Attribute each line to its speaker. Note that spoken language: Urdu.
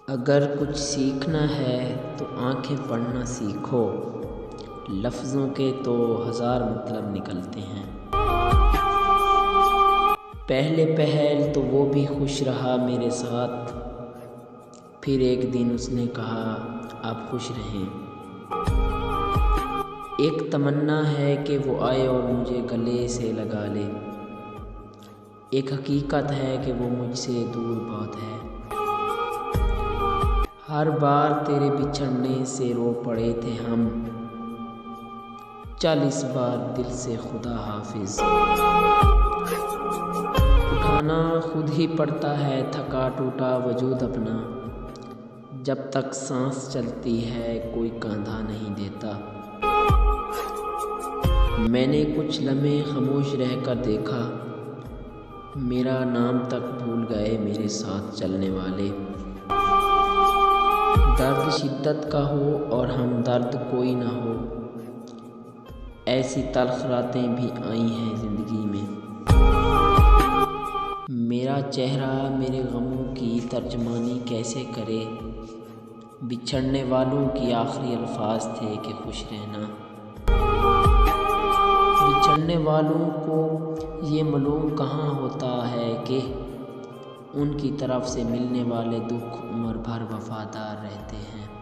Speaker 1: اگر کچھ سیکھنا ہے تو آنکھیں پڑھنا سیکھو، لفظوں کے تو ہزار مطلب نکلتے ہیں۔ پہلے پہل تو وہ بھی خوش رہا میرے ساتھ، پھر ایک دن اس نے کہا آپ خوش رہیں۔ ایک تمنا ہے کہ وہ آئے اور مجھے گلے سے لگا لے، ایک حقیقت ہے کہ وہ مجھ سے دور بہت ہے۔ ہر بار تیرے بچھڑنے سے رو پڑے تھے ہم، چل اس بار دل سے خدا حافظ۔ اٹھانا خود ہی پڑتا ہے تھکا ٹوٹا وجود اپنا، جب تک سانس چلتی ہے کوئی کاندھا نہیں دیتا۔ میں نے کچھ لمحے خاموش رہ کر دیکھا، میرا نام تک بھول گئے میرے ساتھ چلنے والے۔ درد شدت کا ہو اور ہمدرد کوئی نہ ہو، ایسی تلخ راتیں بھی آئی ہیں زندگی میں۔ میرا چہرہ میرے غموں کی ترجمانی کیسے کرے، بچھڑنے والوں کی آخری الفاظ تھے کہ خوش رہنا۔ بچھڑنے والوں کو یہ معلوم کہاں ہوتا ہے کہ ان کی طرف سے ملنے والے دکھ عمر بھر وفادار رہتے ہیں۔